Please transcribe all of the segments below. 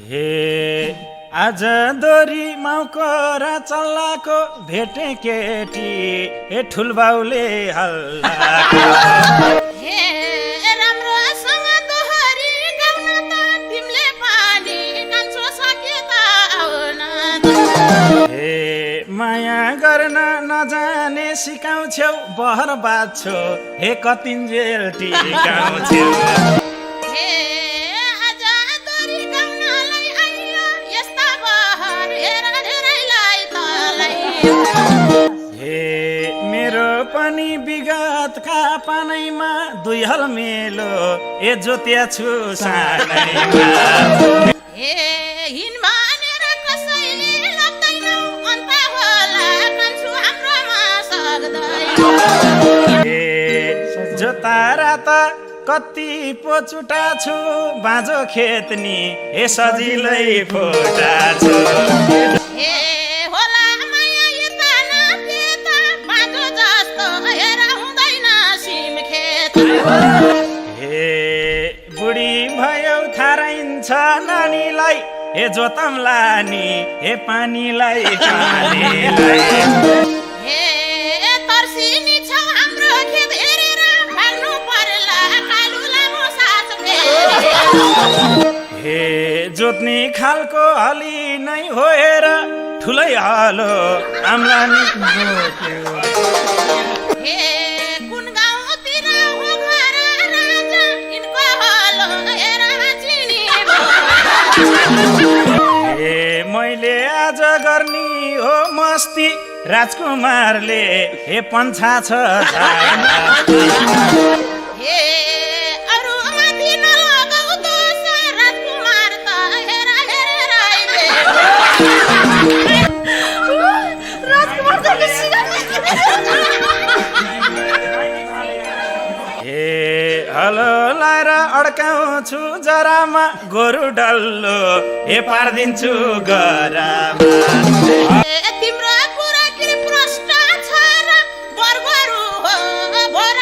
हे आज दोरी माउको र चल्लाको भेटे केटी हे ठुलबाउले हल्ला हे राम्रोसँग दोहोरी गाउन त तिमीले पानी कान्छो सके त आउन हे माया गर्न नजाने सिकाउँछौ बहर बाछो हे कतिन्जेल टिकाउँछौ हे आज दोरी गाउनलाई आइयो यस्ता बहर हेर धेरैलाई तलाई हे मेरो पनि विगतका पानैमा दुई हल मेलो ए जोत्या छु सानैमा हे हिन भनेर कसैले लाग्दैनौ अन्त होला कान्छु हाम्रोमा सक्दैन हे जोतारा त कति पो चुटा छु बाँझो खेतनी हे सजिलै फोटा छु हे होला माया यता न त्यता बाँझो जस्तो हेर हुँदैन सिम खेत हे बुढी भयो थाराइन्छ नानीलाई हे जोतम लानी हे पानीलाई पानीलाई हे तर्सिनी छौ हाम्रो खेत हेरेर भाग्नु पर्ला कालु लामो सास फेरि हे जोत्ने खालको हली नै होएर ठुलै हलो आम्लानी जोत्यो हे कुन गाउँतिर हो घर राजा यिनको हलो हेर चिनी हे मैले आज गर्ने हो मस्ती राजकुमारले हे पन्छा छ छाना हे अरु माथि नलगाउ दोष राजकुमार त हेर हेरेर राजकुमार त हे हलो लाएर अड्काउँछु जरामा गोरु डल्लो हे पारिदिन्छु गरामा तिम्रो कुरा के प्रश्न छ र बरबरु हो भर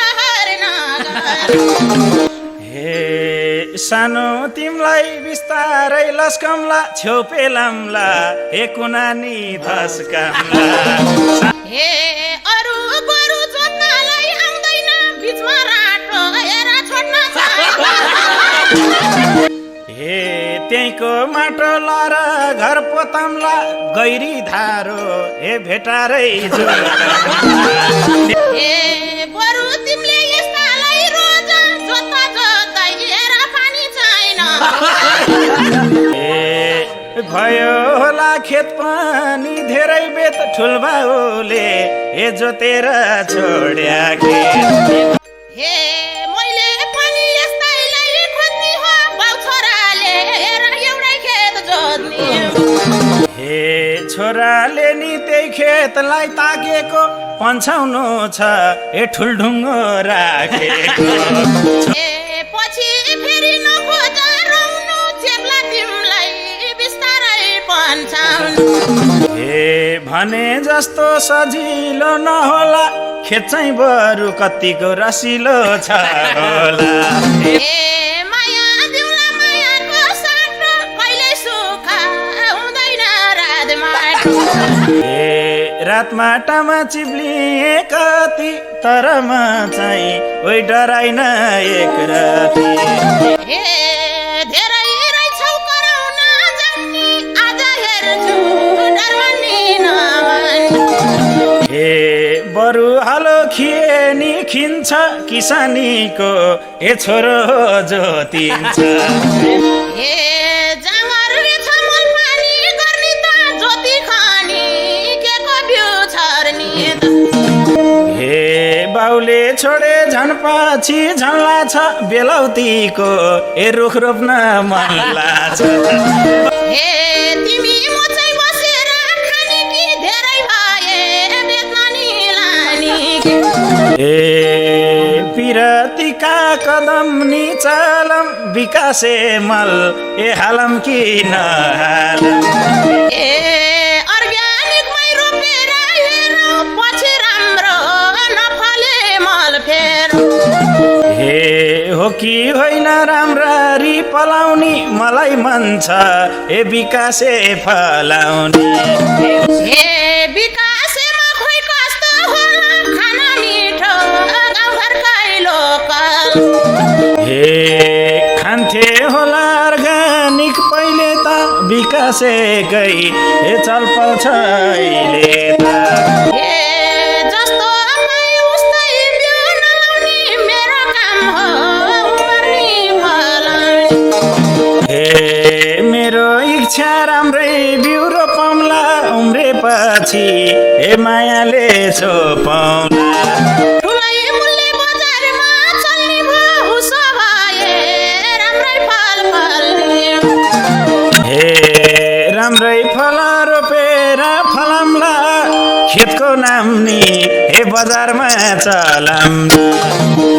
नगर हे सानो तिमलाई बिस्तारै लस्कमला छेउ पेलामला हे कुनानी धस्कामला हे अरु गोरु जोत्नलाई आउँदैन बीचमा राटो हेर छोड्न हे त्यहीँको माटो लर घर पोतमला गैरी धारो हे भेटारै हे बरु तिमीले यस्तालाई रोज जोत्दा जोत्दै हेर पानी छैन हे भयो होला खेत पनि धेरै बेत ठुलबाउले हे जोतेर छोड्या खेत हे मैले पनि यस्तैलाई खोज्ने हो बाउ छोराले हेर एउटै खेत जोत्ने हे छोराले नि त्यही खेतलाई ताकेको पन्छाउनु छ हे ठुल्ढुङ्गो राखेको हे पछि फेरि नखोज रौनु चेप्ला तिमीलाई बिस्तारै पन्छाउनु हे भने जस्तो सजिलो नहोला खेत चाहिँ बरु कतिको रसिलो छ होला हे माया दिउला मायाको साटो कहिले सुखा हुँदैन रातमाटो हे रात माटामा चिप्लिए कति तर म चाहिँ ओइ डराइन एक राति हे धेरै रहेछौ कराउन जान्ने आज हेर्छु डरमनी नमान्ने हे बरु हालो खिए नि खिन्छ किसानीको हे छोरो जोतिन्छ हे जाँगर रेछ मल पानी गर्ने त ज्योति खानी के को बिउ छर्ने त हे बाउले छोडे झन् पछि झन्ला छ बेलौतीको हे रुख रोप्न मन लाग्छ हे तिमी म चाहिँ बसेर खाने कि धेरै भए बेच्न नि लाने कि हे पिरतीका कदम नि चलम विकासे मल ए हालम कि नहालम ए अर्ग्यानिकमै रोपेर हेरौँ पछि राम्रो नफले मल फेर हे हो कि होइन राम्ररी पलाउनी मल मलाई मन छ ए विकासे फलाउने हे विकासेमा खोइ कस्तो होला खाना मिठो गाउँघरकै लोकल हे खान्थे होला अर्ग्यानिक पहिले त विकासेकै ए चलपल छ अहिले त हे जस्तो पाए उस्तै बिउ नलाउने मेरो काम हो उम्रनी फलाउने हे मेरो इच्छा राम्रै बिउ रोपौँला उम्रेपछि हे मायाले छोपौँला ठुलै मूल्य बजारमा चल्ने भयो उसो भए राम्रै फल फल्ने हे राम्रै फल रोपेर फलाम्ला खेतको नाम नि हे बजारमा चलाम्ला